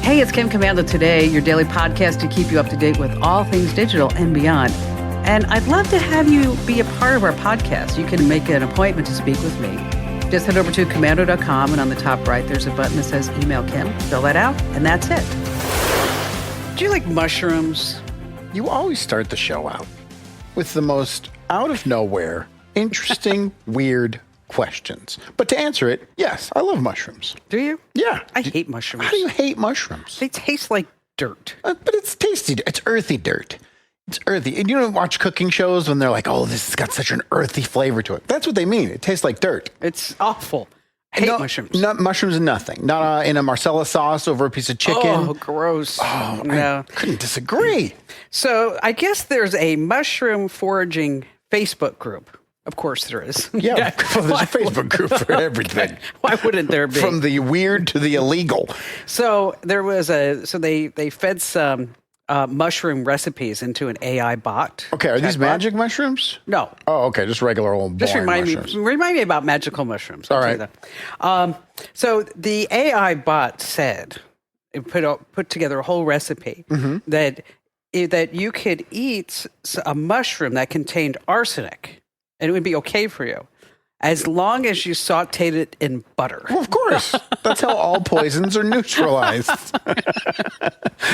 Hey, it's Kim Commando Today, your daily podcast to keep you up to date with all things digital and beyond. And I'd love to have you be a part of our podcast. You can make an appointment to speak with me. Just head over to commando.com, and on the top right, there's a button that says Email Kim. Fill that out, and that's it. Do you like mushrooms? You always start the show out with the most out of nowhere, interesting, weird questions. But to answer it, yes, I love mushrooms. Do you? Yeah. I hate mushrooms. How do you hate mushrooms? They taste like dirt. But it's tasty. It's earthy dirt. It's earthy. And you don't watch cooking shows when they're like, oh, this has got such an earthy flavor to it. That's what they mean. It tastes like dirt. It's awful. I hate mushrooms. Not mushrooms and nothing. Not in a Marcella sauce over a piece of chicken. Oh, gross. Oh, no. I couldn't disagree. So I guess there's a mushroom foraging Facebook group. Of course there is. Yeah, well, there's a Facebook group for everything. Why wouldn't there be? From the weird to the illegal. So there was they fed some mushroom recipes into an AI bot. Okay, are these magic mushrooms? No. Oh, okay, just regular old Just boring remind me about magical mushrooms. All right. So the AI bot said, it put together a whole recipe that you could eat a mushroom that contained arsenic, and it would be okay for you, as long as you sauteed it in butter. Well, of course. That's how all poisons are neutralized.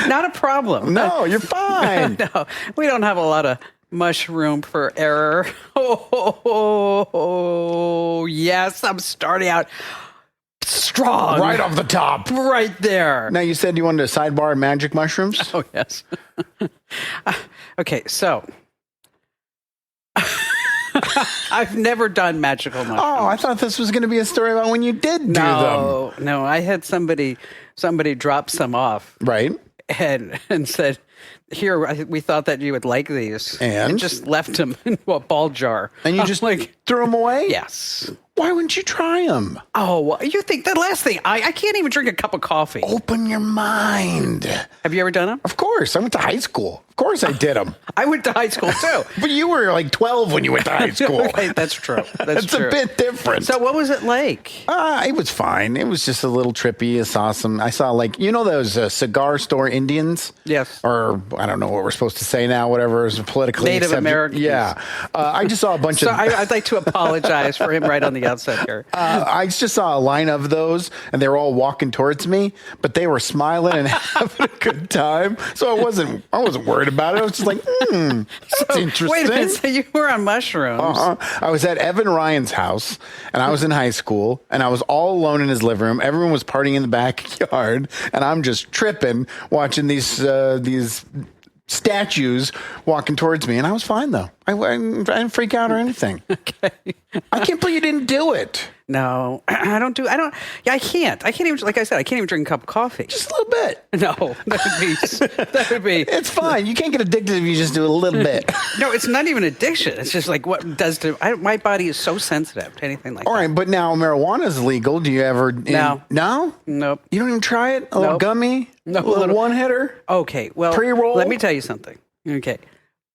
Not a problem. No, you're fine. No, we don't have a lot of mushroom for error. Oh, yes, I'm starting out strong. Right off the top. Right there. Now, you said you wanted to sidebar magic mushrooms? Oh, yes. Okay, so I've never done magical mushrooms. Oh, I thought this was going to be a story about when you did do them. No, I had somebody drop some off. Right. And said, here, we thought that you would like these. And? Just left them in a ball jar. And you just threw them away? Yes. Why wouldn't you try them? Oh, you think the last thing, I can't even drink a cup of coffee. Open your mind. Have you ever done them? Of course. I went to high school. Of course I did them. I went to high school too. But you were like 12 when you went to high school. Okay, that's true. That's true. A bit different. So what was it like? It was fine. It was just a little trippy. I saw like, you know those cigar store Indians? Yes. Or I don't know what we're supposed to say now, whatever is politically Native accepted. Americans. Yeah. I just saw a bunch so of... I'd like to apologize for him right on the outset here. I just saw a line of those, and they were all walking towards me, but they were smiling and having a good time. So I wasn't worried about it. I was just like, that's interesting. Wait a minute, so you were on mushrooms. I was at Evan Ryan's house, and I was in high school, and I was all alone in his living room. Everyone was partying in the backyard, and I'm just tripping, watching these statues walking towards me, and I was fine though. I didn't freak out or anything. Okay. I can't believe you didn't do it. No, I can't. I can't even, like I said, I can't even drink a cup of coffee. Just a little bit. No, that would be. It's fine. You can't get addicted if you just do a little bit. No, it's not even addiction. It's just like what it does to, my body is so sensitive to anything like that. All right, but now marijuana is legal. Do you ever? No. No? Nope. You don't even try it? A little gummy? No. A little one-hitter? Okay, well, pre-roll? Let me tell you something. Okay.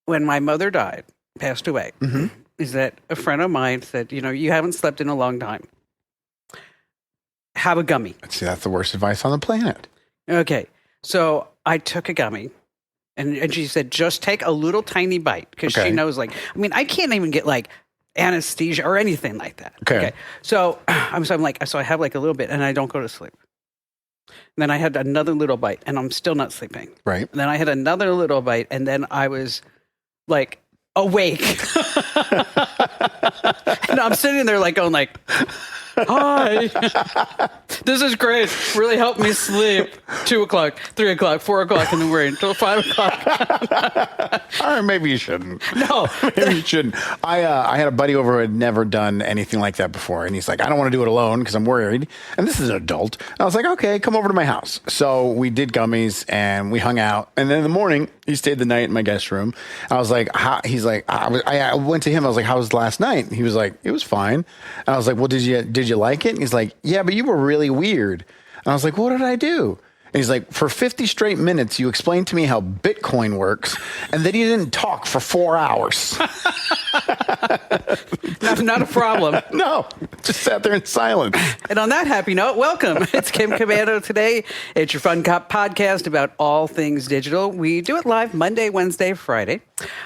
When my mother passed away, is that a friend of mine said, you haven't slept in a long time. Have a gummy. See, that's the worst advice on the planet. Okay. So I took a gummy, and she said, just take a little tiny bite, because she knows, I can't even get, anesthesia or anything like that. Okay. So I'm like, so I have, a little bit, and I don't go to sleep. And then I had another little bite, and I'm still not sleeping. Right. And then I had another little bite, and then I was, awake. And I'm sitting there, going, hi. This is great. Really helped me sleep. 2 o'clock, 3 o'clock, 4 o'clock in the morning until 5 o'clock. All right, maybe you shouldn't. No. Maybe you shouldn't. I had a buddy over who had never done anything like that before. And he's like, I don't want to do it alone because I'm worried. And this is an adult. And I was like, okay, come over to my house. So we did gummies and we hung out. And then in the morning, he stayed the night in my guest room. I was like, he's like, I went to him. I was like, how was last night? He was like, it was fine. And I was like, well, did you like it? And he's like, yeah, but you were really weird. And I was like, what did I do? And he's like, for 50 straight minutes, you explained to me how Bitcoin works, and then you didn't talk for 4 hours. Not a problem. No, just sat there in silence. And on that happy note, welcome. It's Kim Komando today. It's your fun podcast about all things digital. We do it live Monday, Wednesday, Friday.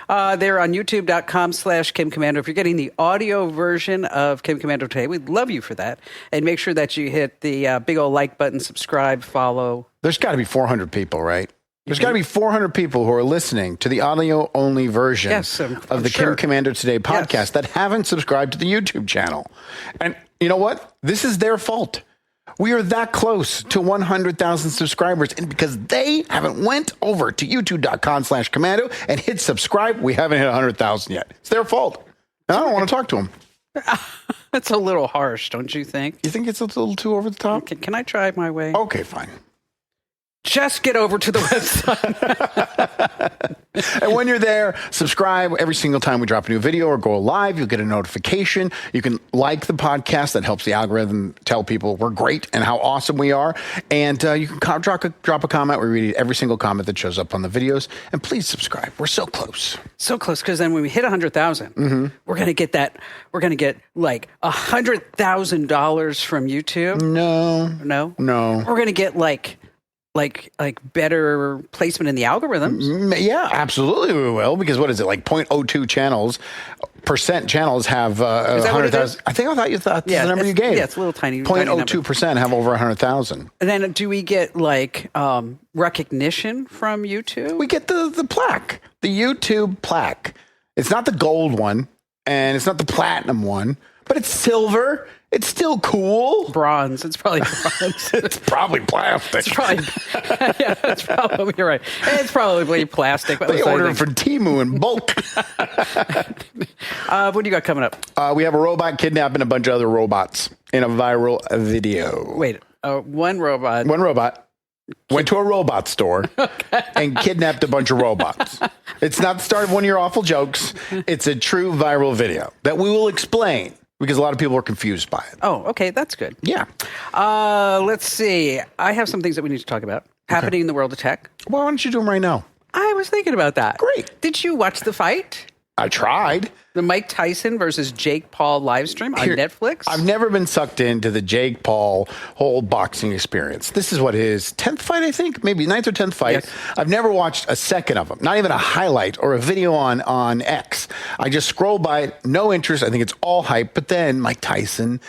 They're on youtube.com/Kim Komando. If you're getting the audio version of Kim Komando today, we'd love you for that. And make sure that you hit the big old like button, subscribe, follow. There's got to be 400 people, right? There's got to be 400 people who are listening to the audio-only version of the sure. Kim Komando Today podcast that haven't subscribed to the YouTube channel. And you know what? This is their fault. We are that close to 100,000 subscribers, and because they haven't went over to youtube.com/Komando and hit subscribe, we haven't hit 100,000 yet. It's their fault. And I don't want to talk to them. That's a little harsh, don't you think? You think it's a little too over the top? Can I try my way? Okay, fine. Just get over to the website. And when you're there, subscribe. Every single time we drop a new video or go live, you'll get a notification. You can like the podcast. That helps the algorithm tell people we're great and how awesome we are. And you can drop a comment. We read every single comment that shows up on the videos. And please subscribe. We're so close. So close, because then when we hit 100,000, we're going to get that. We're going to get like $100,000 from YouTube. No. We're going to get like better placement in the algorithms. Yeah, absolutely we will. Because what is it, like 0.02 channels have 100,000. I thought you thought that's the number you gave. Yeah, it's a little tiny. 0.02% have over 100,000. And then do we get like recognition from YouTube? We get the plaque, the YouTube plaque. It's not the gold one and it's not the platinum one, but it's silver. It's still cool. Bronze. It's probably bronze. It's probably plastic. It's probably, yeah, that's probably, you're right. It's probably plastic. They order it from Temu in bulk. What do you got coming up? We have a robot kidnapping a bunch of other robots in a viral video. Wait, one robot. One robot went to a robot store and kidnapped a bunch of robots. It's not the start of one of your awful jokes. It's a true viral video that we will explain. Because a lot of people are confused by it. Oh, okay. That's good. Yeah. Let's see. I have some things that we need to talk about happening in the world of tech. Well, why don't you do them right now? I was thinking about that. Great. Did you watch the fight? I tried. The Mike Tyson versus Jake Paul live stream on Netflix? I've never been sucked into the Jake Paul whole boxing experience. This is what his 10th fight, I think, maybe 9th or 10th fight. Yes. I've never watched a second of them, not even a highlight or a video on X. I just scroll by it, no interest. I think it's all hype. But then Mike Tyson,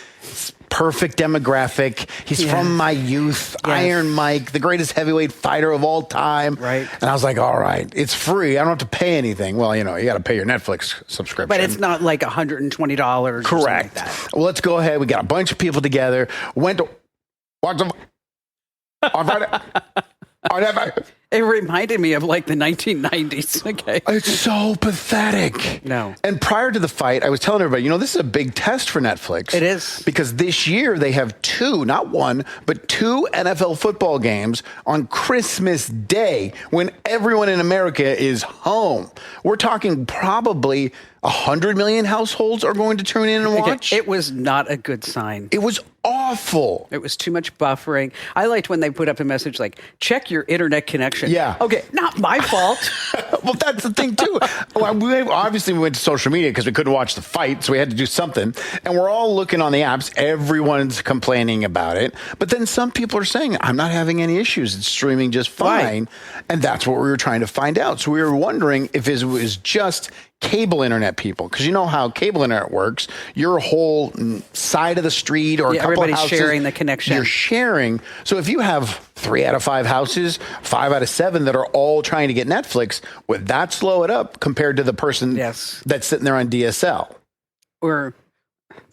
perfect demographic. He's from my youth. Yes. Iron Mike, the greatest heavyweight fighter of all time. Right. And I was like, all right, it's free. I don't have to pay anything. Well, you got to pay your Netflix subscription. But it's not like $120. Correct. Or something like that. Well, let's go ahead. We got a bunch of people together. Went to watch them on Friday. It reminded me of like the 1990s. Okay. It's so pathetic. No. And prior to the fight, I was telling everybody, this is a big test for Netflix. It is. Because this year they have two, not one, but two NFL football games on Christmas Day when everyone in America is home. We're talking probably 100 million households are going to tune in and watch. It was not a good sign. It was awful. It was too much buffering. I liked when they put up a message like, check your internet connection. Yeah. Okay, not my fault. Well, that's the thing, too. We went to social media because we couldn't watch the fight, so we had to do something. And we're all looking on the apps. Everyone's complaining about it. But then some people are saying, I'm not having any issues. It's streaming just fine. Right. And that's what we were trying to find out. So we were wondering if it was just cable internet people, because you know how cable internet works. Your whole side of the street or a couple of houses, sharing the connection. You're sharing. So if you have 3 out of 5 houses, 5 out of 7 that are all trying to get Netflix, would that slow it up compared to the person that's sitting there on DSL? Or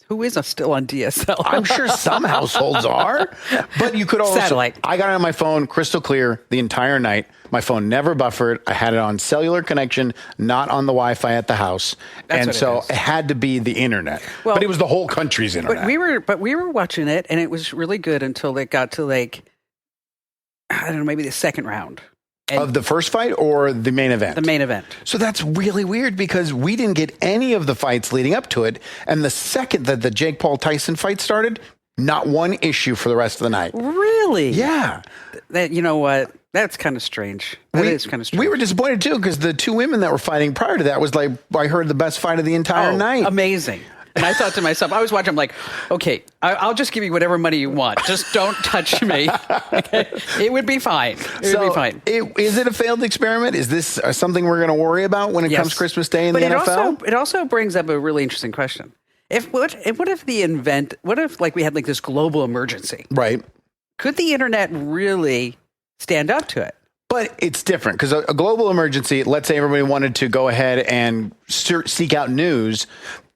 who is still on DSL? I'm sure some households are, but you could also. Satellite. I got it on my phone crystal clear the entire night. My phone never buffered. I had it on cellular connection, not on the Wi-Fi at the house. And so it had to be the internet. Well, but it was the whole country's internet. But we were watching it, and it was really good until it got to like, I don't know, maybe the second round. Of the first fight or the main event? The main event. So that's really weird because we didn't get any of the fights leading up to it. And the second that the Jake Paul Tyson fight started, Not one issue for the rest of the night. Really? Yeah. You know what? That's kind of strange. That is kind of strange. We were disappointed too because the two women that were fighting prior to that was like, I heard the best fight of the entire night. Amazing. And I thought to myself, I was watching, I'm like, okay, I'll just give you whatever money you want. Just don't touch me. Okay? It would be fine. It would be fine. Is it a failed experiment? Is this something we're going to worry about when it comes Christmas Day in the NFL? It also brings up a really interesting question. What if like we had like this global emergency? Right. Could the internet really stand up to it? But it's different because a global emergency, let's say everybody wanted to go ahead and seek out news,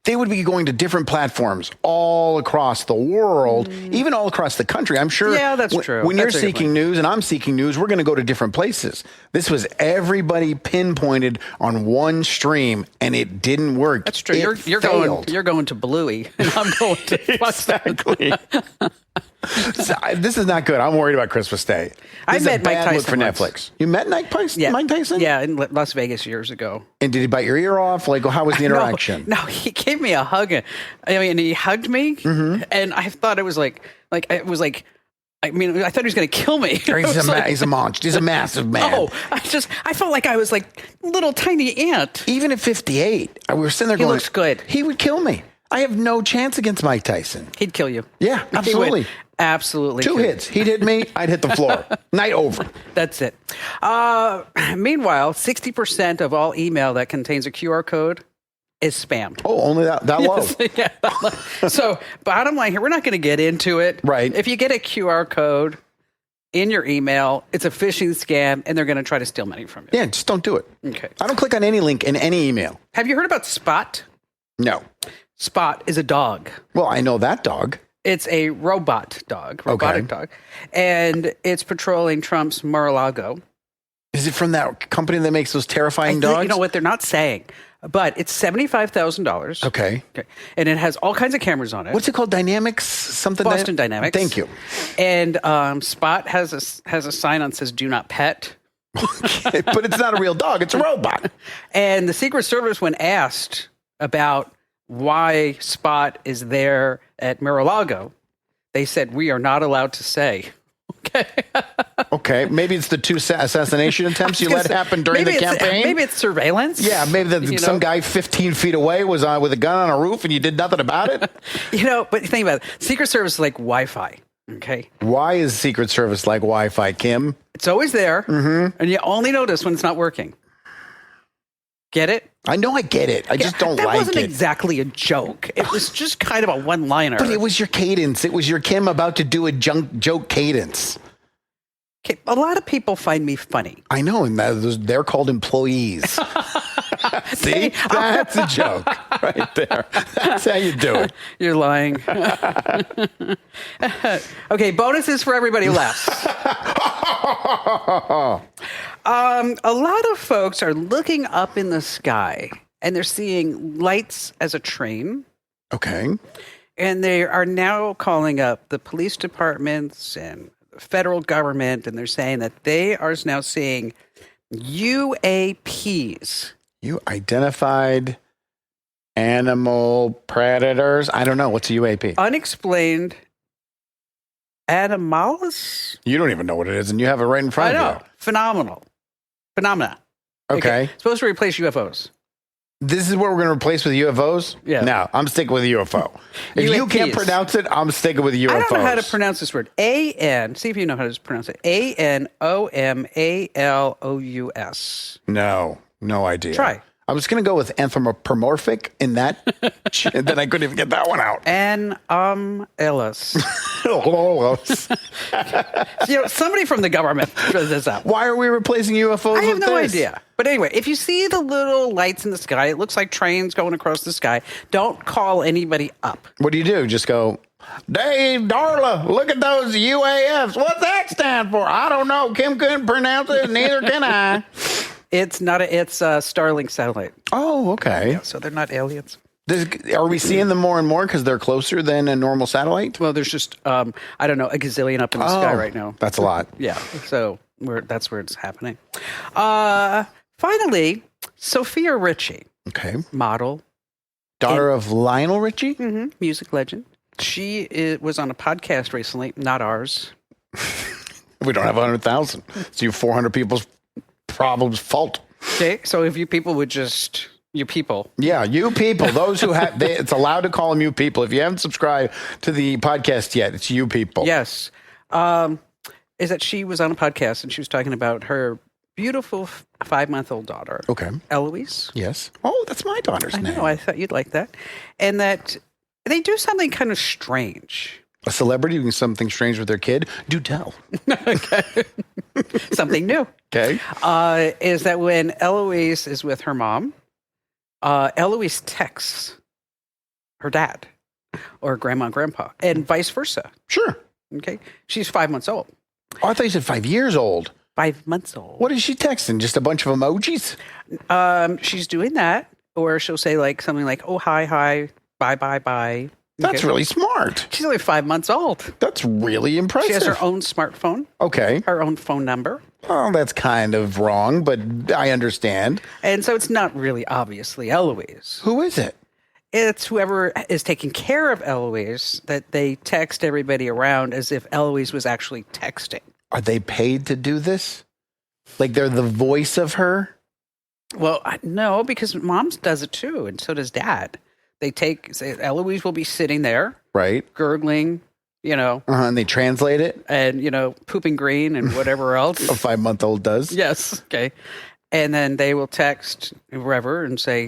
they would be going to different platforms all across the world, even all across the country. I'm sure. Yeah, that's true. When you're seeking news and I'm seeking news, we're going to go to different places. This was everybody pinpointed on one stream, and it didn't work. That's true. You're going to Bluey, and I'm going to exactly. So, this is not good. I'm worried about Christmas Day. I met Mike Tyson look for once. Netflix. You met Mike Tyson? Yeah, in Las Vegas years ago. And did he bite your ear off? Like, how was the interaction? No, he gave me a hug. I mean, he hugged me, and I thought it was I thought he was going to kill me. He's a monster. He's a massive man. No, I felt like I was like little tiny ant. Even at 58, we were sitting there going, he looks good. He would kill me. I have no chance against Mike Tyson. He'd kill you. Yeah, absolutely. Absolutely. Two hits. He'd hit me. I'd hit the floor. Night over. That's it. Meanwhile, 60% of all email that contains a QR code is spam. Oh, only that low. Yeah, that low. So, bottom line here, we're not going to get into it. Right. If you get a QR code in your email, it's a phishing scam, and they're going to try to steal money from you. Yeah, just don't do it. Okay. I don't click on any link in any email. Have you heard about Spot? No. Spot is a dog. Well, I know that dog. It's a robotic dog, and it's patrolling Trump's Mar-a-Lago. Is it from that company that makes those terrifying dogs? You know what? They're not saying, but it's $75,000. Okay. And it has all kinds of cameras on it. What's it called? Dynamics? Something? Boston Dynamics. Thank you. And Spot has a sign on that says "Do not pet." Okay, but it's not a real dog. It's a robot. And the Secret Service, when asked about why Spot is there at Mar-a-Lago, they said, "We are not allowed to say." Okay. Okay. Maybe it's the two assassination attempts you let happen during the campaign. Maybe it's surveillance. Yeah. Maybe some guy 15 feet away was with a gun on a roof and you did nothing about it. But think about it. Secret Service is like Wi-Fi. Okay. Why is Secret Service like Wi-Fi, Kim? It's always there. And you only notice when it's not working. Get it? I know I get it. I just don't like it. That wasn't exactly a joke. It was just kind of a one-liner. But it was your cadence. It was your Kim about to do a joke cadence. Okay, a lot of people find me funny. I know, and they're called employees. See? That's a joke right there. That's how you do it. You're lying. Okay, bonuses for everybody who laughs. A lot of folks are looking up in the sky, and they're seeing lights as a train. Okay. And they are now calling up the police departments and the federal government, and they're saying that they are now seeing UAPs. You identified animal predators? I don't know. What's a UAP? Unexplained anomalous? You don't even know what it is, and you have it right in front of you. Phenomena. Okay. It's supposed to replace UFOs. This is what we're going to replace with UFOs? Yeah. No, I'm sticking with UFO. If you can't pronounce it, I'm sticking with UFOs. I don't know how to pronounce this word. A-N. See if you know how to pronounce it. A-N-O-M-A-L-O-U-S. No idea. Try. I was going to go with anthropomorphic in that, and then I couldn't even get that one out. Ellis. Somebody from the government throws this out. Why are we replacing UFOs with this? I have no idea. But anyway, if you see the little lights in the sky, it looks like trains going across the sky. Don't call anybody up. What do? Just go, Dave, Darla, look at those UAFs. What's that stand for? I don't know. Kim couldn't pronounce it, neither can I. It's not it's a Starlink satellite. Oh, okay. Yeah, so they're not aliens. Are we seeing them more and more because they're closer than a normal satellite? Well, there's just, I don't know, a gazillion up in the sky right now. That's a lot. Yeah. So that's where it's happening. Finally, Sophia Richie. Okay. Model. Daughter of Lionel Richie? Mm-hmm, music legend. was on a podcast recently, not ours. We don't have 100,000. It's you 400 people's problems fault. Okay, so if you people would just, you people. Yeah, you people, those who have, it's allowed to call them you people. If you haven't subscribed to the podcast yet, it's you people. Yes. Is that she was on a podcast and she was talking about her beautiful 5-month-old daughter. Okay. Eloise. Yes. Oh, that's my daughter's I name. know, I thought you'd like that. And that they do something kind of strange. A celebrity doing something strange with their kid? Do tell. Something new. Okay. Is that when Eloise is with her mom, Eloise texts her dad or grandma and grandpa, and vice versa. Sure. Okay. She's 5 months old. Oh, I thought you said 5 years old. 5 months old. What is she texting? Just a bunch of emojis? She's doing that, or she'll say like something like, "Oh, hi, bye, bye, bye." That's really smart. She's only 5 months old. That's really impressive. She has her own smartphone, Okay. her own phone number. Well, that's kind of wrong, but I understand. And so it's not really obviously Eloise. Who is it? It's whoever is taking care of Eloise that they text everybody around as if Eloise was actually texting. Are they paid to do this? Like they're the voice of her? Well, no, because Mom does it too, and so does Dad. Eloise will be sitting there, Right. gurgling, And they translate it? and, pooping green and whatever else. A 5-month-old does? Yes. Okay. And then they will text whoever and say,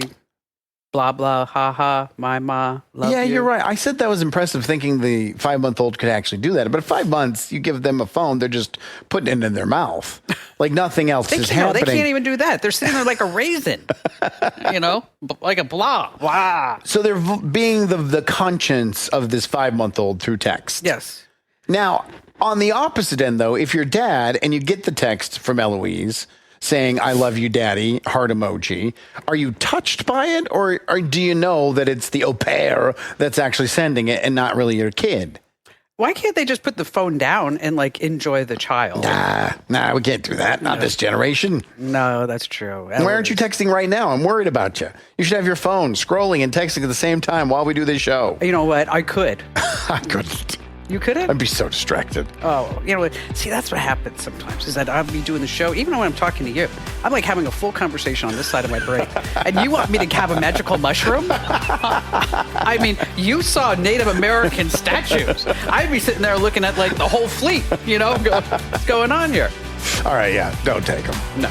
blah, blah, ha, ha, my ma, love you. Yeah, you're right. I said that was impressive thinking the 5-month-old could actually do that. But at 5 months, you give them a phone, they're just putting it in their mouth. Like nothing else is happening. They can't even do that. They're sitting there like a raisin, like a blah. So they're being the conscience of this 5-month-old through text. Yes. Now, on the opposite end, though, if you're dad and you get the text from Eloise saying, "I love you, daddy," heart emoji, are you touched by it? Or do you know that it's the au pair that's actually sending it and not really your kid? Why can't they just put the phone down and enjoy the child? Nah, we can't do that. Not this generation. No, that's true. Why aren't you texting right now? I'm worried about you. You should have your phone scrolling and texting at the same time while we do this show. You know what? I could. I couldn't. You couldn't? I'd be so distracted. Oh, you know what? See, that's what happens sometimes is that I'll be doing the show, even when I'm talking to you. I'm like having a full conversation on this side of my brain. And you want me to have a magical mushroom? I mean, you saw Native American statues. I'd be sitting there looking at the whole fleet, what's going on here? All right, yeah, don't take them. No.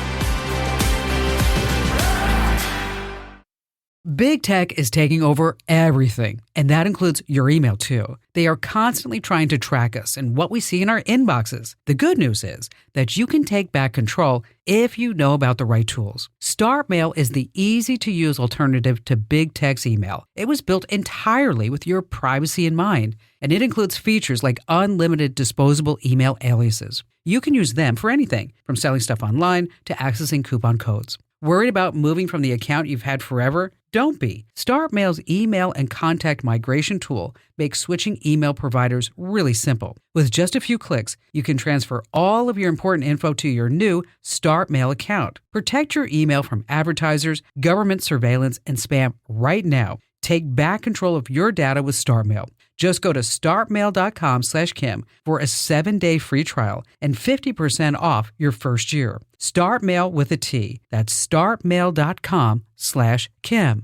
Big tech is taking over everything, and that includes your email too. They are constantly trying to track us and what we see in our inboxes. The good news is that you can take back control if you know about the right tools. Start Mail is the easy-to-use alternative to big tech's email. It was built entirely with your privacy in mind, and it includes features like unlimited disposable email aliases. You can use them for anything, from selling stuff online to accessing coupon codes. Worried about moving from the account you've had forever? Don't be. Start Mail's email and contact migration tool makes switching email providers really simple. With just a few clicks, you can transfer all of your important info to your new Start Mail account. Protect your email from advertisers, government surveillance, and spam right now. Take back control of your data with Start Mail. Just go to startmail.com/Kim for a 7-day free trial and 50% off your first year. Start Mail with a T. That's startmail.com/Kim.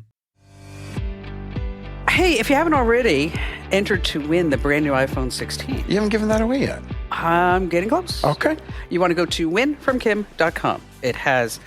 Hey, if you haven't already entered to win the brand new iPhone 16, You haven't given that away yet. I'm getting close. Okay. You want to go to winfromkim.com. It has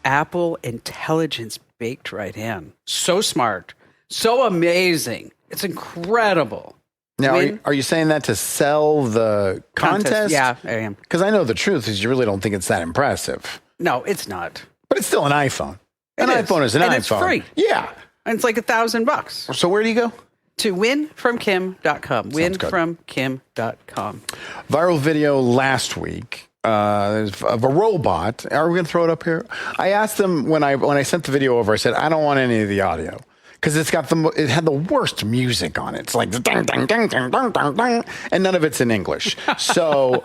Apple Intelligence baked right in. So smart. So amazing. It's incredible. Now, Win. are you saying that to sell the contest? Yeah, I am. Because I know the truth is you really don't think it's that impressive. No, it's not. But it's still an iPhone. An It is. iPhone is an And iPhone. it's free. Yeah. And it's like $1,000. So where do you go? To winfromkim.com. Sounds good. Winfromkim.com. Viral video last week of a robot. Are we going to throw it up here? I asked them when I sent the video over, I said, I don't want any of the audio. Because it had the worst music on it. It's like ding, ding, ding, ding, ding, ding, ding, and none of it's in English. So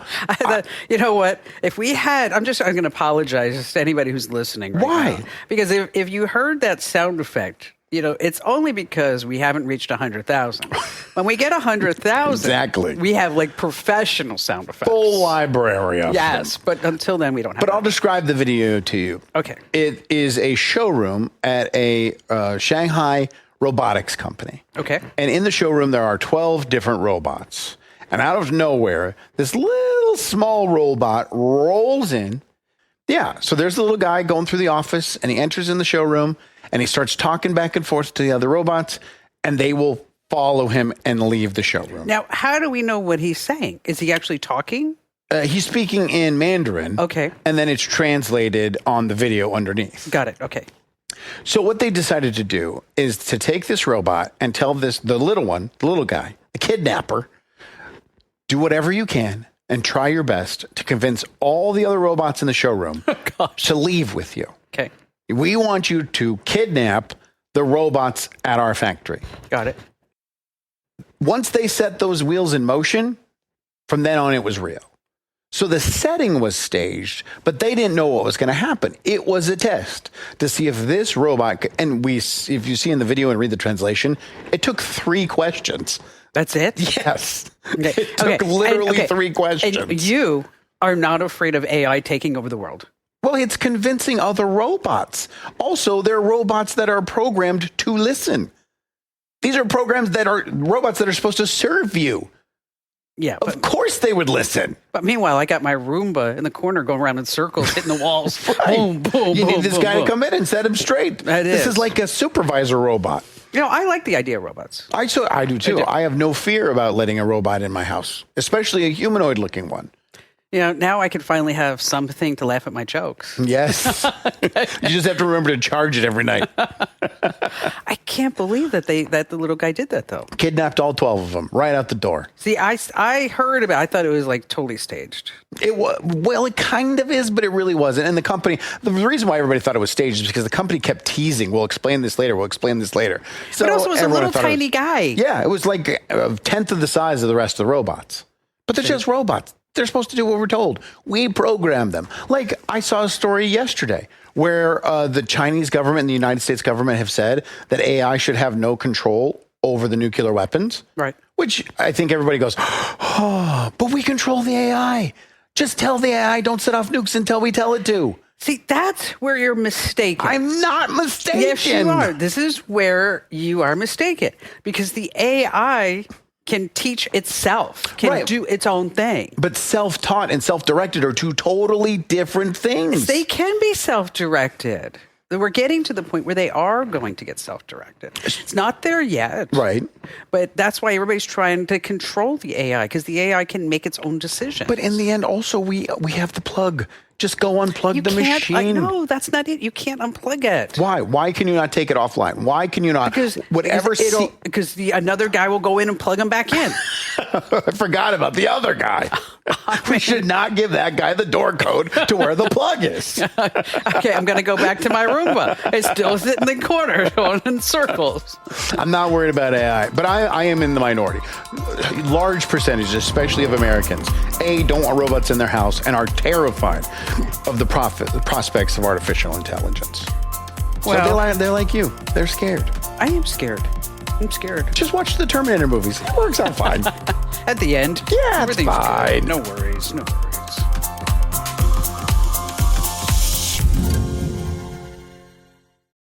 You know what? If we had, I'm going to apologize to anybody who's listening right Why? now. Because if you heard that sound effect It's only because we haven't reached 100,000. When we get 100,000, Exactly. we have like professional sound effects. Full library of Yes, them. but until then, we don't have But I'll that. describe the video to you. Okay. It is a showroom at a Shanghai robotics company. Okay. And in the showroom, there are 12 different robots. And out of nowhere, this little small robot rolls in. Yeah, so there's a little guy going through the office, and he enters in the showroom, and he starts talking back and forth to the other robots, and they will follow him and leave the showroom. Now, how do we know what he's saying? Is he actually talking? He's speaking in Mandarin. Okay. And then it's translated on the video underneath. Got it. Okay. So what they decided to do is to take this robot and tell the little one, the little guy, the kidnapper, do whatever you can and try your best to convince all the other robots in the showroom to leave with you. Okay. We want you to kidnap the robots at our factory. Got it. Once they set those wheels in motion, from then on, it was real. So the setting was staged, but they didn't know what was going to happen. It was a test to see if this robot, if you see in the video and read the translation, it took 3 questions. That's it? Yes. Okay. It took literally 3 questions. And you are not afraid of AI taking over the world. Well, it's convincing other robots. Also, there are robots that are programmed to listen. These are robots that are supposed to serve you. Yeah. Of course they would listen. But meanwhile, I got my Roomba in the corner going around in circles, hitting the walls. Right. Boom, boom, You boom, need this boom, guy boom. to come in and set him straight. This is like a supervisor robot. I like the idea of robots. I do too. do. I have no fear about letting a robot in my house, especially a humanoid looking one. Now I can finally have something to laugh at my jokes. Yes. You just have to remember to charge it every night. I can't believe that the little guy did that, though. Kidnapped all 12 of them right out the door. See, I heard about it. I thought it was like totally staged. It kind of is, but it really wasn't. And the reason why everybody thought it was staged is because the company kept teasing, we'll explain this later. So But also it was a everyone little thought tiny guy. Yeah, it was like a tenth of the size of the rest of the robots. But they're just robots. They're supposed to do what we're told. We program them. Like I saw a story yesterday where the Chinese government and the United States government have said that AI should have no control over the nuclear weapons. Right. Which I think everybody goes, oh, but we control the AI. Just tell the AI don't set off nukes until we tell it to. See, that's where you're mistaken. I'm not mistaken. Yes, you are. This is where you are mistaken. Because the AI can teach itself, can do its own thing. But self-taught and self-directed are 2 totally different things. They can be self-directed. We're getting to the point where they are going to get self-directed. It's not there yet. Right. But that's why everybody's trying to control the AI, because the AI can make its own decisions. But in the end, also, we have the plug. Just go unplug the machine. No, that's not it. You can't unplug it. Why? Why can you not take it offline? Why can you not? Because another guy will go in and plug him back in. I forgot about the other guy. We should not give that guy the door code to where the plug is. Okay, I'm going to go back to my Roomba. It's still sitting in the corner going in circles. I'm not worried about AI, but I am in the minority. Large percentage, especially of Americans, don't want robots in their house and are terrified of the prospects of artificial intelligence. Well, so they're like you. They're scared. I am scared. I'm scared. Just watch the Terminator movies. It works out fine. At the end. Yeah, everything's it's fine. good. No worries. No worries.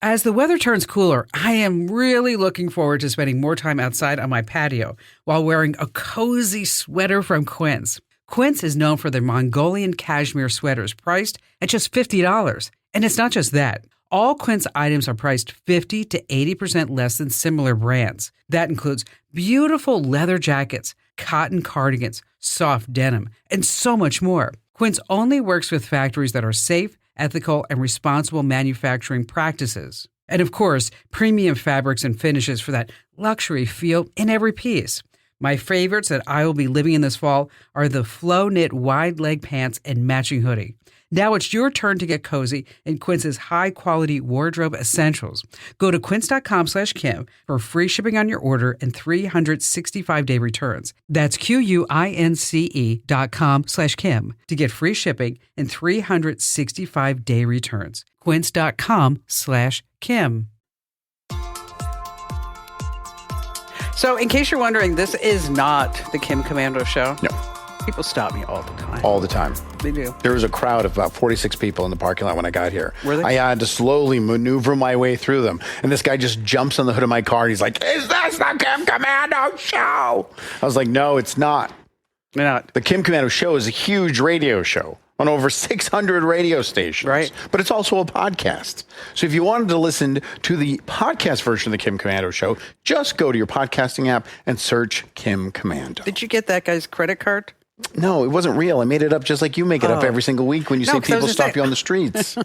As the weather turns cooler, I am really looking forward to spending more time outside on my patio while wearing a cozy sweater from Quince. Quince is known for their Mongolian cashmere sweaters priced at just $50. And it's not just that. All Quince items are priced 50 to 80% less than similar brands. That includes beautiful leather jackets, cotton cardigans, soft denim, and so much more. Quince only works with factories that are safe, ethical, and responsible manufacturing practices. And of course, premium fabrics and finishes for that luxury feel in every piece. My favorites that I will be living in this fall are the flow knit wide leg pants and matching hoodie. Now it's your turn to get cozy in Quince's high quality wardrobe essentials. Go to quince.com/Kim for free shipping on your order and 365-day returns. That's QUINCE.com/Kim to get free shipping and 365-day returns. Quince.com/Kim. So, in case you're wondering, this is not the Kim Komando show. No, People stop me all the time. all the time. They do. There was a crowd of about 46 people in the parking lot when I got here. Were they? I had to slowly maneuver my way through them. And this guy just jumps on the hood of my car and he's like, "Is this the Kim Komando show?" I was like, "No, it's not." They're not. The Kim Komando show is a huge radio show on over 600 radio stations. Right. But it's also a podcast. So if you wanted to listen to the podcast version of the Kim Komando show, just go to your podcasting app and search Kim Komando. Did you get that guy's credit card? No, it wasn't real. I made it up just like you make it up every single week when you No, say 'cause I was people gonna stop say- you on the streets.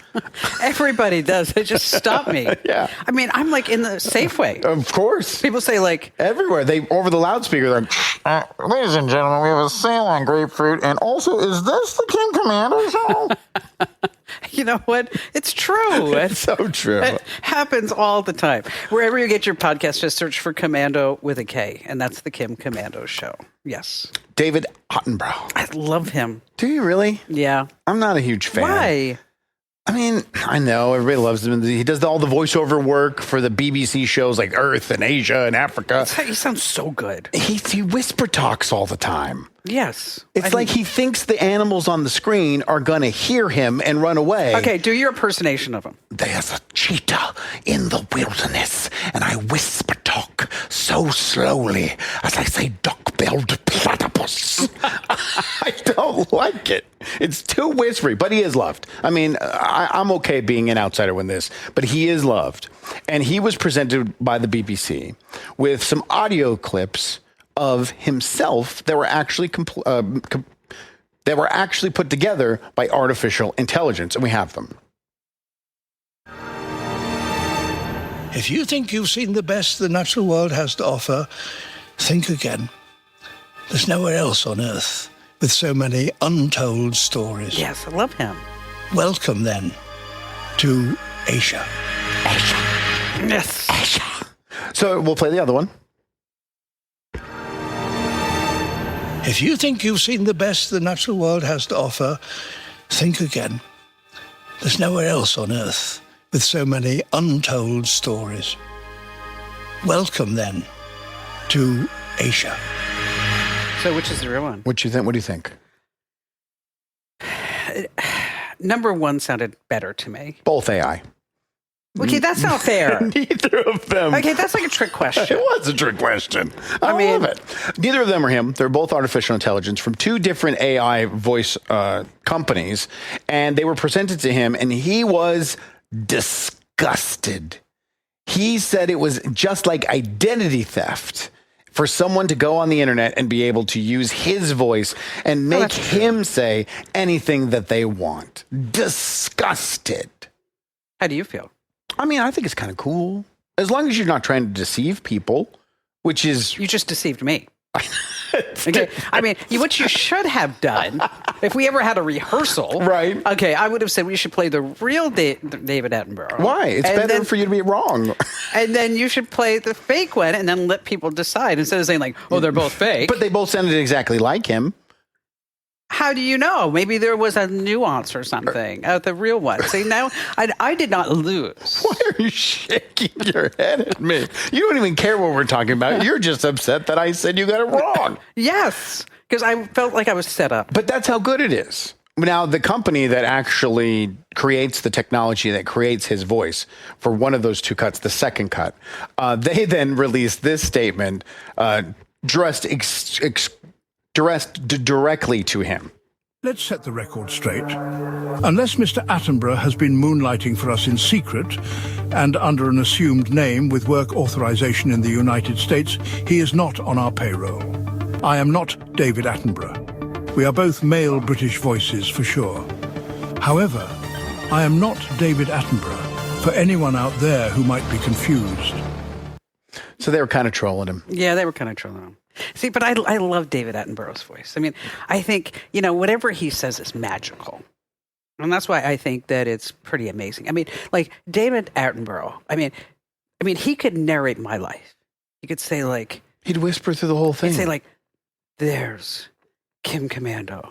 Everybody does. They just stop me. Yeah. I mean, I'm like in the Safeway. Of course. People say like, Everywhere. They over the loudspeaker, they're like, ladies and gentlemen, we have a sale on grapefruit. And also, is this the Kim Komando show? you know what? It's true. It's so true. It happens all the time. Wherever you get your podcast, just search for Commando with a K, and that's the Kim Komando show. Yes. David Attenborough. I love him. Do you really? Yeah. I'm not a huge fan. Why? I mean, I know everybody loves him. He does all the voiceover work for the BBC shows like Earth and Asia and Africa. He sounds so good. He whisper talks all the time. Yes. It's like he thinks the animals on the screen are going to hear him and run away. Okay, do your impersonation of him. There's a cheetah in the wilderness, and I whisper talk so slowly as I say duck-billed platypus. I don't like it. It's too whispery, but he is loved. I mean, I'm okay being an outsider in this, but he is loved. And he was presented by the BBC with some audio clips of himself that were actually that were actually put together by artificial intelligence, and we have them. If you think you've seen the best the natural world has to offer, think again. There's nowhere else on Earth with so many untold stories. Yes, I love him. Welcome, then, to Asia. Yes. So we'll play the other one. If you think you've seen the best the natural world has to offer, think again. There's nowhere else on Earth with so many untold stories. Welcome, then, to Asia. So which is the real one? What do you think? Number one sounded better to me. Both AI. Okay, that's not fair. Neither of them. Okay, that's like a trick It question. was a trick question. I mean- love it. Neither of them are him. They're both artificial intelligence from two different AI voice companies, and they were presented to him, and he was disgusted. He said it was just like identity theft for someone to go on the internet and be able to use his voice and make that's true. him say anything that they want. Disgusted. How do you feel? I mean, I think it's kind of cool. As long as you're not trying to deceive people, which is... You just deceived me. Okay, I mean, what you should have done, if we ever had a rehearsal, Right. Okay, I would have said we should play the real David Attenborough. Why? It's And better then- for you to be wrong. And then you should play the fake one, and then let people decide instead of saying like, "Oh, they're both fake." But they both sounded exactly like him. How do you know? Maybe there was a nuance or something of the real one. See, now I did not lose. Why are you shaking your head at me? You don't even care what we're talking about. You're just upset that I said you got it wrong. Yes, because I felt like I was set up. But that's how good it is. Now, the company that actually creates the technology that creates his voice for one of those two cuts, the second cut, they then released this statement addressed directly to him. Let's set the record straight. Unless Mr. Attenborough has been moonlighting for us in secret and under an assumed name with work authorization in the United States, he is not on our payroll. I am not David Attenborough. We are both male British voices for sure. However, I am not David Attenborough, for anyone out there who might be confused. So they were kind of trolling him. Yeah, they were kind of trolling him. See, but I love David Attenborough's voice. I mean, I think, whatever he says is magical. And that's why I think that it's pretty amazing. I mean, like David Attenborough, I mean, he could narrate my life. He could say like, He'd whisper through the whole thing. he'd say like, there's Kim Komando.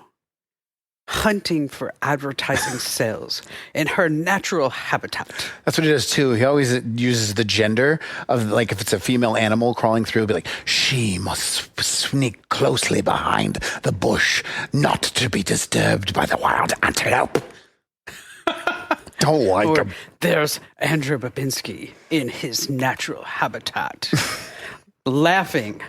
hunting for advertising sales in her natural habitat. That's what he does too. He always uses the gender of, like, if it's a female animal crawling through, be like, she must sneak closely behind the bush, not to be disturbed by the wild antelope. Don't like Or him. there's Andrew Babinski in his natural habitat, laughing,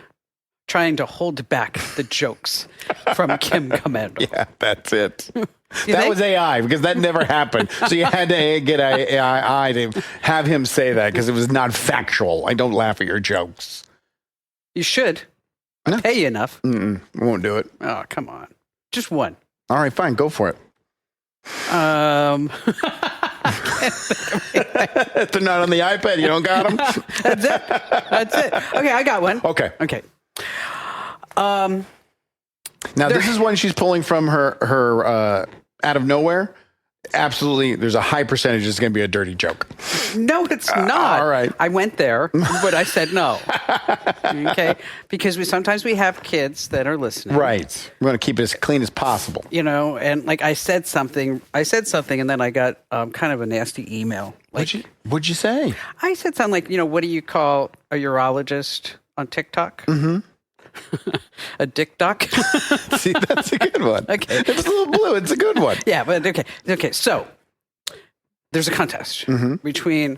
trying to hold back the jokes from Kim Commando. Yeah, that's it. That think? was AI, because that never happened. So you had to get AI to have him say that, because it was not factual. I don't laugh at your jokes. You should. No. I pay you enough. I won't do it. Oh, come on. Just one. All right, fine. Go for it. If they're not on the iPad, you don't got them? That's it. Okay, I got one. Okay. Okay. Now, this is one she's pulling from her out of nowhere. Absolutely, there's a high percentage it's going to be a dirty joke. No, it's not. All right. I went there, but I said no. Okay? Because sometimes we have kids that are listening. Right. We want to keep it as clean as possible. You know, and like I said something, and then I got kind of a nasty email. Like, What'd you say? I said something like, what do you call a urologist on TikTok? Mm-hmm. A dick doc? See, that's a good one. Okay. It's a little blue. It's a good one. Yeah, but okay. Okay, so there's a contest between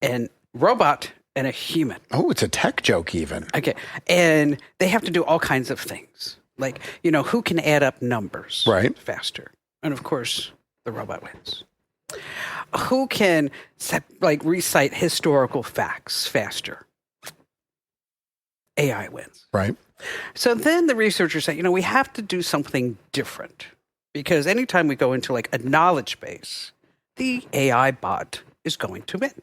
a robot and a human. Oh, it's a tech joke even. Okay, and they have to do all kinds of things. Like, who can add up numbers faster? And of course, the robot wins. Who can recite historical facts faster? AI wins. Right. So then the researchers say, we have to do something different, because anytime we go into like a knowledge base, the AI bot is going to win.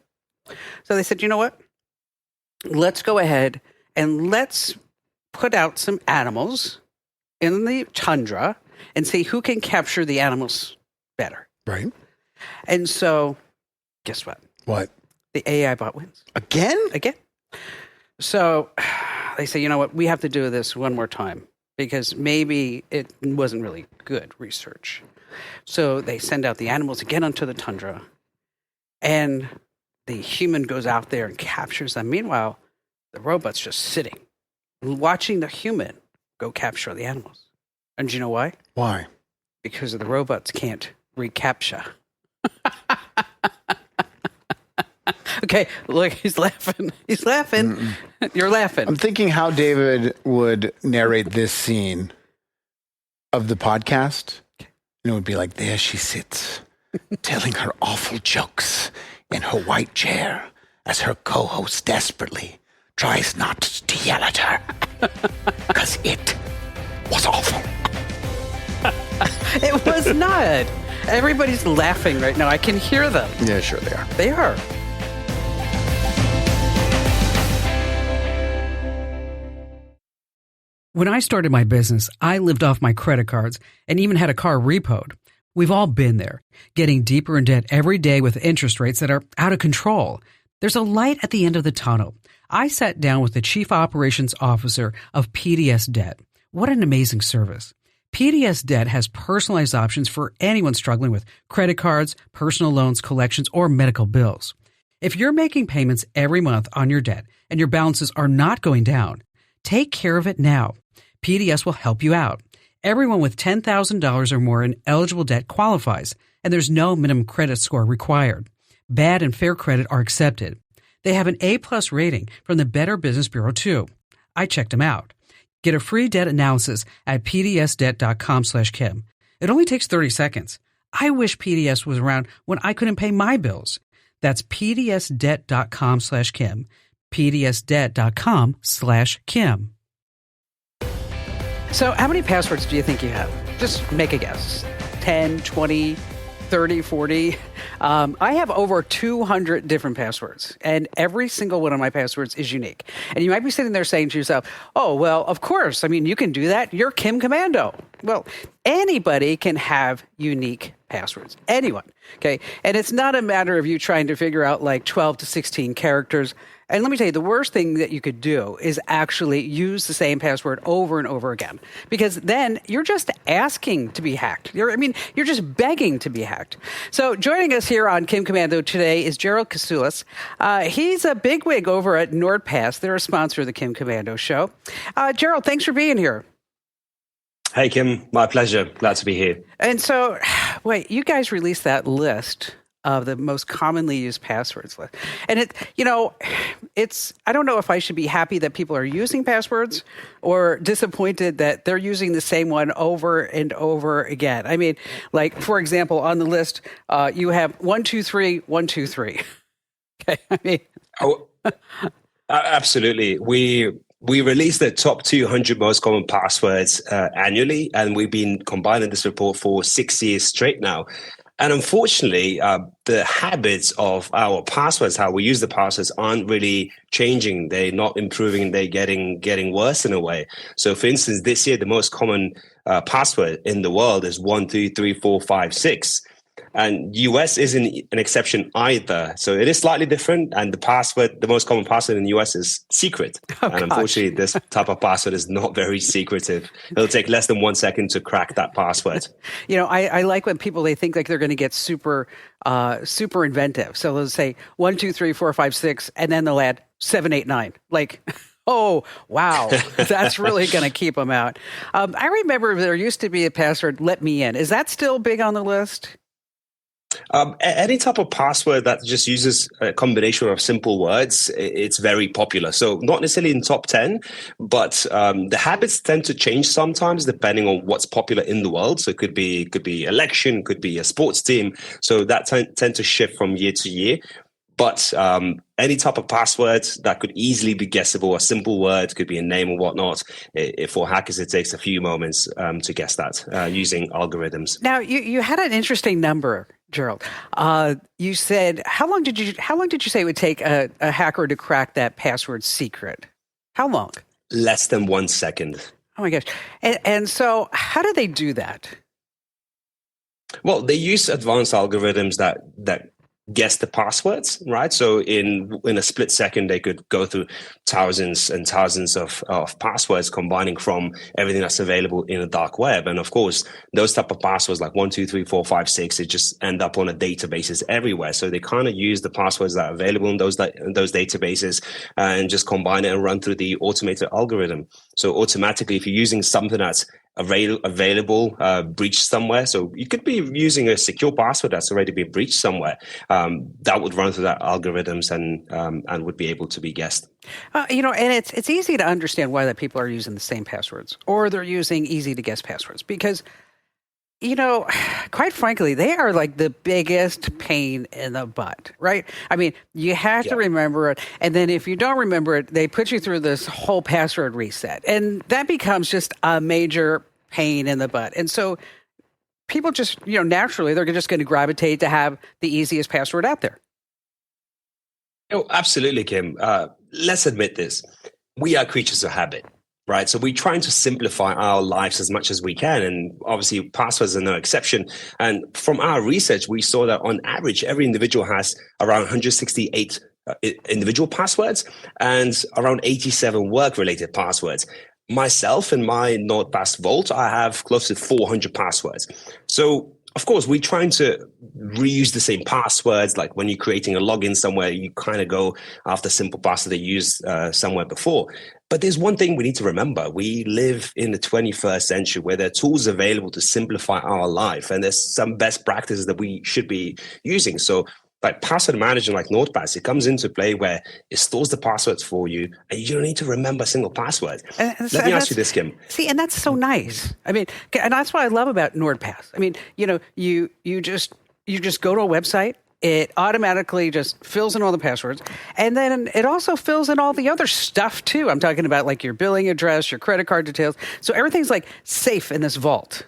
So they said, you know what? Let's go ahead and let's put out some animals in the tundra and see who can capture the animals better. Right. And so guess what? What? The AI bot wins. Again? So they say, you know what? We have to do this one more time, because maybe it wasn't really good research. So they send out the animals again onto the tundra, and the human goes out there and captures them. Meanwhile, the robot's just sitting, watching the human go capture the animals. And do you know why? Why? Because the robots can't recapture. Okay, look, he's laughing. He's laughing. Mm-mm. You're laughing. I'm thinking how David would narrate this scene of the podcast. And it would be like, there she sits, telling her awful jokes in her white chair as her co-host desperately tries not to yell at her. Because it was awful. It was not. Everybody's laughing right now. I can hear them. Yeah, sure they are. They are. When I started my business, I lived off my credit cards and even had a car repoed. We've all been there, getting deeper in debt every day with interest rates that are out of control. There's a light at the end of the tunnel. I sat down with the Chief Operations Officer of PDS Debt. What an amazing service. PDS Debt has personalized options for anyone struggling with credit cards, personal loans, collections, or medical bills. If you're making payments every month on your debt and your balances are not going down, take care of it now. PDS will help you out. Everyone with $10,000 or more in eligible debt qualifies, and there's no minimum credit score required. Bad and fair credit are accepted. They have an A+ rating from the Better Business Bureau, too. I checked them out. Get a free debt analysis at pdsdebt.com/Kim. It only takes 30 seconds. I wish PDS was around when I couldn't pay my bills. That's pdsdebt.com/Kim. pdsdebt.com/Kim. So how many passwords do you think you have? Just make a guess. 10, 20, 30, 40. I have over 200 different passwords, and every single one of my passwords is unique. And you might be sitting there saying to yourself, oh, well, of course. I mean, you can do that. You're Kim Commando. Well, anybody can have unique passwords. Anyone. Okay. And it's not a matter of you trying to figure out like 12 to 16 characters. And let me tell you, the worst thing that you could do is actually use the same password over and over again, because then you're just asking to be hacked. You're just begging to be hacked. So joining us here on Kim Komando today is Gerald Kasulis. He's a bigwig over at NordPass. They're a sponsor of the Kim Komando show. Gerald, thanks for being here. Hey, Kim, my pleasure. Glad to be here. And so, wait, you guys released that list of the most commonly used passwords list. And I don't know if I should be happy that people are using passwords or disappointed that they're using the same one over and over again. I mean, like, for example, on the list, you have 123 123. Okay. I mean, Absolutely. We release the top 200 most common passwords annually, and we've been combining this report for 6 years straight now. And unfortunately, the habits of our passwords, how we use the passwords, aren't really changing. They're not improving. They're getting worse in a way. So, for instance, this year, the most common password in the world is 1234556. And US isn't an exception either. So it is slightly different. And the most common password in the US is secret. And unfortunately, this type of password is not very secretive. It'll take less than 1 second to crack that password. I like when they think like they're going to get super inventive. So they'll say 1, 2, 3, 4, 5, 6, and then they'll add 7, 8, 9. Like, oh, wow. That's really going to keep them out. I remember there used to be a password, let me in. Is that still big on the list? Any type of password that just uses a combination of simple words, it's very popular. So not necessarily in top 10, but the habits tend to change sometimes depending on what's popular in the world. So it could be election, could be a sports team. So that tend to shift from year to year. But any type of password that could easily be guessable, a simple word, could be a name or whatnot. For hackers, it takes a few moments to guess that using algorithms. Now, you had an interesting number, Gerald. You said, how long did you say it would take a hacker to crack that password secret? How long? Less than 1 second. Oh my gosh! And so, how do they do that? Well, they use advanced algorithms that guess the passwords, right? So in a split second, they could go through thousands and thousands of passwords, combining from everything that's available in the dark web. And of course, those type of passwords like 1, 2, 3, 4, 5, 6, it just end up on a databases everywhere. So they kind of use the passwords that are available in those databases and just combine it and run through the automated algorithm. So automatically, if you're using something that's available, breached somewhere. So you could be using a secure password that's already been breached somewhere. That would run through that algorithms and would be able to be guessed. And it's easy to understand why that people are using the same passwords or they're using easy to guess passwords because, quite frankly, they are like the biggest pain in the butt, right? I mean, you have to remember it. And then if you don't remember it, they put you through this whole password reset. And that becomes just a major pain in the butt. And so people just, naturally, they're just going to gravitate to have the easiest password out there. Oh, absolutely, Kim. Let's admit this. We are creatures of habit. Right. So we're trying to simplify our lives as much as we can. And obviously passwords are no exception. And from our research, we saw that on average, every individual has around 168 individual passwords and around 87 work-related passwords. Myself in my NordPass vault, I have close to 400 passwords. So of course, we're trying to reuse the same passwords. Like when you're creating a login somewhere, you kind of go after simple password they used somewhere before. But there's one thing we need to remember. We live in the 21st century where there are tools available to simplify our life. And there's some best practices that we should be using. So like password management like NordPass, it comes into play where it stores the passwords for you and you don't need to remember a single password. Let me ask you this, Kim. See, and that's so nice. I mean, and that's what I love about NordPass. I mean, you just go to a website, it automatically just fills in all the passwords, and then it also fills in all the other stuff too. I'm talking about like your billing address, your credit card details. So everything's like safe in this vault.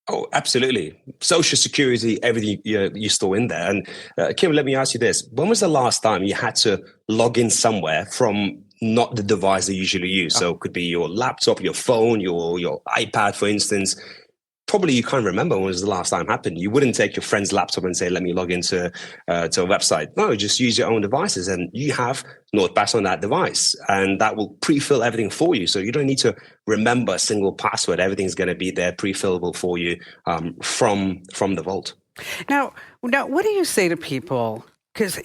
Oh, absolutely. Social security, everything you store in there. And Kim, let me ask you this. When was the last time you had to log in somewhere from not the device they usually use? So it could be your laptop, your phone, your iPad, for instance. probably you can't remember when was the last time it happened. You wouldn't take your friend's laptop and say, let me log into to a website. No, just use your own devices, and you have NordPass on that device, and that will pre-fill everything for you. So you don't need to remember a single password. Everything's going to be there pre-fillable for you from the vault. Now, what do you say to people? Because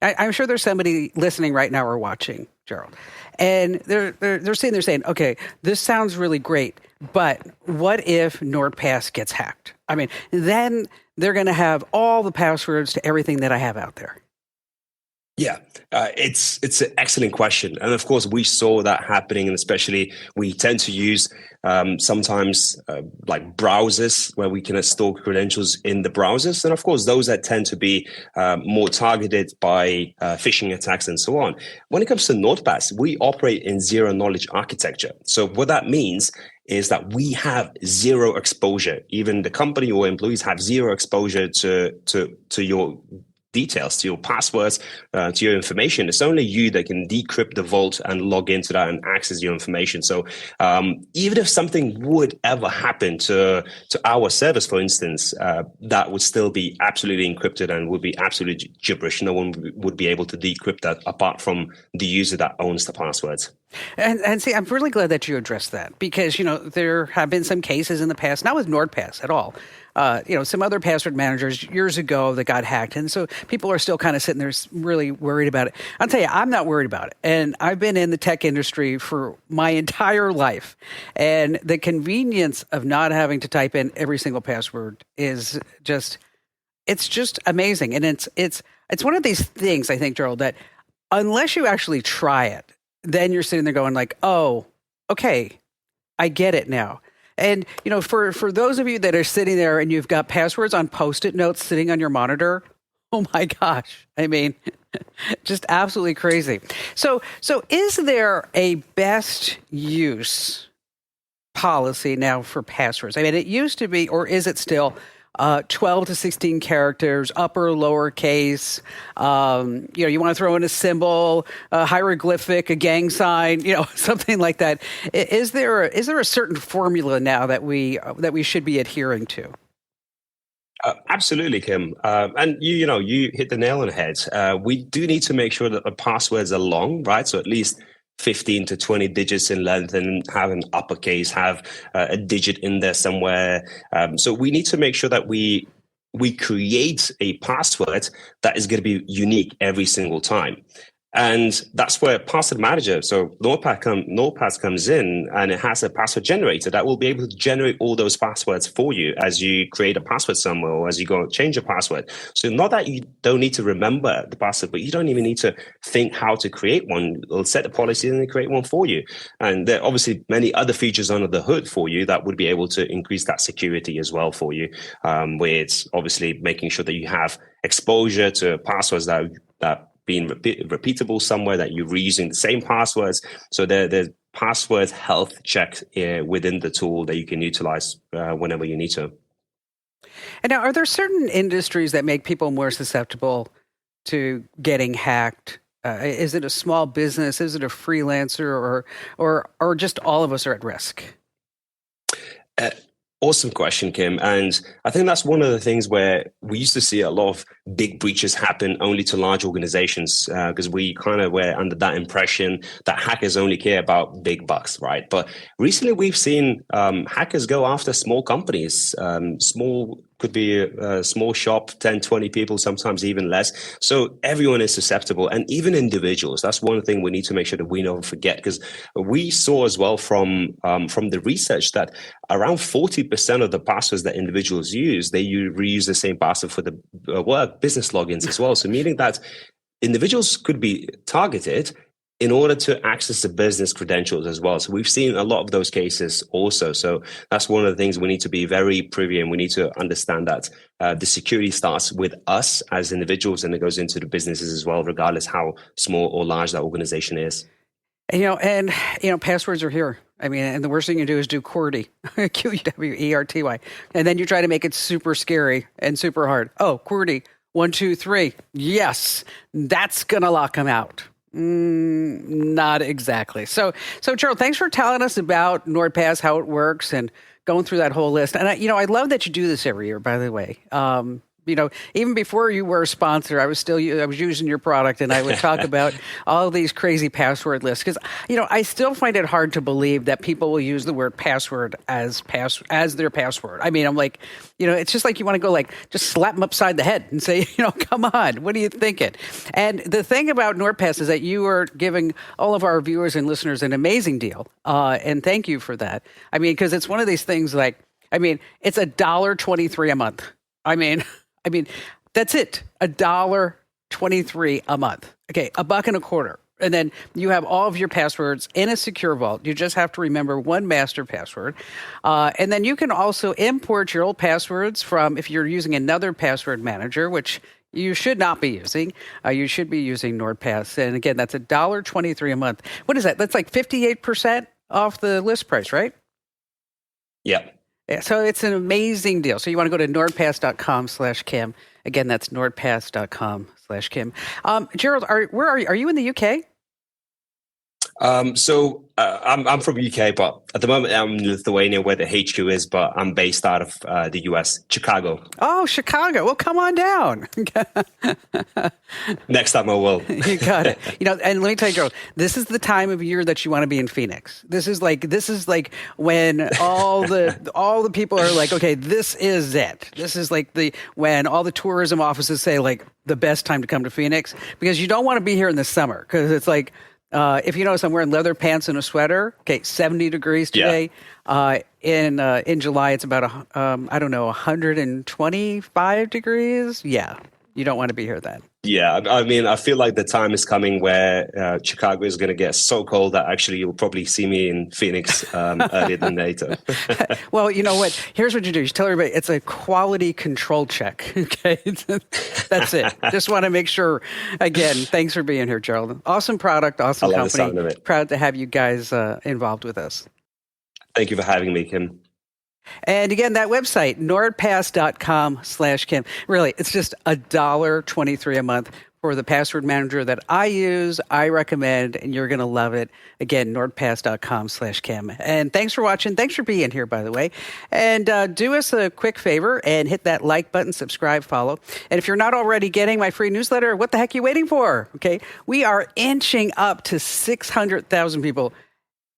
I'm sure there's somebody listening right now or watching, Gerald, and they're sitting there saying, okay, this sounds really great, but what if NordPass gets hacked? I mean, then they're going to have all the passwords to everything that I have out there. Yeah, it's an excellent question. And of course, we saw that happening, and especially we tend to use sometimes like browsers where we can store credentials in the browsers. And of course, those that tend to be more targeted by phishing attacks and so on. When it comes to NordPass, we operate in zero knowledge architecture. So what that means is that we have zero exposure. Even the company or employees have zero exposure to your details, to your passwords, to your information. It's only you that can decrypt the vault and log into that and access your information. So even if something would ever happen to our service, for instance, that would still be absolutely encrypted and would be absolutely gibberish. No one would be able to decrypt that apart from the user that owns the passwords. And see, I'm really glad that you addressed that because, there have been some cases in the past, not with NordPass at all, some other password managers years ago that got hacked. And so people are still kind of sitting there really worried about it. I'll tell you, I'm not worried about it. And I've been in the tech industry for my entire life. And the convenience of not having to type in every single password is it's just amazing. And it's one of these things, I think, Gerald, that unless you actually try it, then you're sitting there going like, oh, okay, I get it now. And, for those of you that are sitting there and you've got passwords on Post-it notes sitting on your monitor, oh my gosh, I mean, just absolutely crazy. So is there a best use policy now for passwords? I mean, it used to be, or is it still 12 to 16 characters, upper, lower case. You want to throw in a symbol, a hieroglyphic, a gang sign, something like that. Is there a certain formula now that we should be adhering to? Absolutely, Kim. And you hit the nail on the head. We do need to make sure that the passwords are long, right? So at least 15 to 20 digits in length and have an uppercase, have a digit in there somewhere. So we need to make sure that we create a password that is going to be unique every single time. And that's where Password Manager, so NordPass comes in, and it has a password generator that will be able to generate all those passwords for you as you create a password somewhere or as you go change a password. So not that you don't need to remember the password, but you don't even need to think how to create one. It'll set the policy and then create one for you. And there are obviously many other features under the hood for you that would be able to increase that security as well for you, where it's obviously making sure that you have exposure to passwords that being repeatable somewhere, that you're reusing the same passwords. So there's password health check within the tool that you can utilize whenever you need to. And now, are there certain industries that make people more susceptible to getting hacked? Is it a small business? Is it a freelancer, or just all of us are at risk? Awesome question, Kim. And I think that's one of the things where we used to see a lot of big breaches happen only to large organizations, because we kind of were under that impression that hackers only care about big bucks, right? But recently we've seen hackers go after small companies, could be a small shop, 10, 20 people, sometimes even less. So everyone is susceptible, and even individuals. That's one thing we need to make sure that we never forget, because we saw as well from the research that around 40% of the passwords that individuals use, they reuse the same password for the work business logins as well. So meaning that individuals could be targeted in order to access the business credentials as well. So we've seen a lot of those cases also. So that's one of the things we need to be very privy, and we need to understand that the security starts with us as individuals, and it goes into the businesses as well, regardless how small or large that organization is. And passwords are here. I mean, and the worst thing you do is do QWERTY, QWERTY, and then you try to make it super scary and super hard. Oh, QWERTY, 1, 2, 3. Yes, that's gonna lock them out. Not exactly. So Gerald, thanks for telling us about NordPass, how it works, and going through that whole list. And I love that you do this every year, by the way. Even before you were a sponsor, I was using your product, and I would talk about all these crazy password lists because, I still find it hard to believe that people will use the word password as their password. I mean, I'm like, it's just like you want to go just slap them upside the head and say, come on, what are you thinking? And the thing about NordPass is that you are giving all of our viewers and listeners an amazing deal, and thank you for that. I mean, because it's one of these things it's $1.23 a month. I mean, that's it. $1.23 a month. Okay, $1.25. And then you have all of your passwords in a secure vault. You just have to remember one master password. And then you can also import your old passwords from, if you're using another password manager, which you should not be using. You should be using NordPass. And again, that's $1.23 a month. What is that? That's like 58% off the list price, right? Yeah. Yeah, so it's an amazing deal. So you want to go to nordpass.com/Kim. Again, that's nordpass.com/Kim. Gerald, where are you? Are you in the UK? I'm from UK, but at the moment I'm in Lithuania, where the HQ is. But I'm based out of the US, Chicago. Oh, Chicago! Well, come on down. Next time I will. You got it. And let me tell you, Gerald, this is the time of year that you want to be in Phoenix. This is like when all the people are like, okay, this is it. This is like when all the tourism offices say the best time to come to Phoenix, because you don't want to be here in the summer because it's like. If you notice, I'm wearing leather pants and a sweater. Okay, 70 degrees today. Yeah. In July, it's about 125 degrees. Yeah, you don't want to be here then. Yeah, I mean, I feel like the time is coming where Chicago is going to get so cold that actually you'll probably see me in Phoenix earlier than later. Well, you know what? Here's what you do. You tell everybody it's a quality control check. Okay, that's it. Just want to make sure. Again, thanks for being here, Gerald. Awesome product, awesome company. The sound of it. Proud to have you guys involved with us. Thank you for having me, Kim. And again, that website, nordpass.com/Kim. Really, it's just $1.23 a month for the password manager that I use, I recommend, and you're going to love it. Again, nordpass.com/Kim. And thanks for watching. Thanks for being here, by the way. And do us a quick favor and hit that like button, subscribe, follow. And if you're not already getting my free newsletter, what the heck are you waiting for? Okay, we are inching up to 600,000 people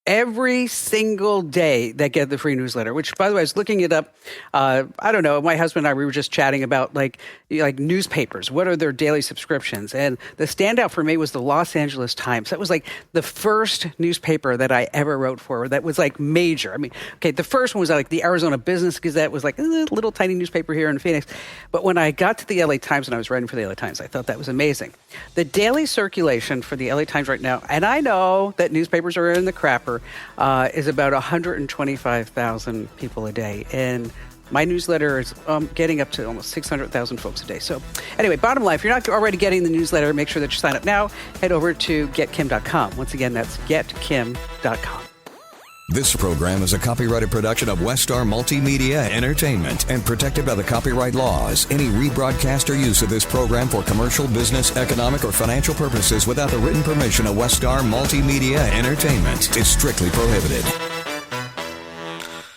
every single day that get the free newsletter, which, by the way, I was looking it up. I don't know. My husband and I, we were just chatting about like newspapers. What are their daily subscriptions? And the standout for me was the Los Angeles Times. That was like the first newspaper that I ever wrote for that was like major. I mean, okay, the first one was like the Arizona Business Gazette, was like a little tiny newspaper here in Phoenix. But when I got to the LA Times and I was writing for the LA Times, I thought that was amazing. The daily circulation for the LA Times right now, and I know that newspapers are in the crapper, is about 125,000 people a day. And my newsletter is getting up to almost 600,000 folks a day. So anyway, bottom line, if you're not already getting the newsletter, make sure that you sign up now. Head over to getkim.com. Once again, that's getkim.com. This program is a copyrighted production of Westar Multimedia Entertainment and protected by the copyright laws. Any rebroadcast or use of this program for commercial, business, economic, or financial purposes without the written permission of Westar Multimedia Entertainment is strictly prohibited.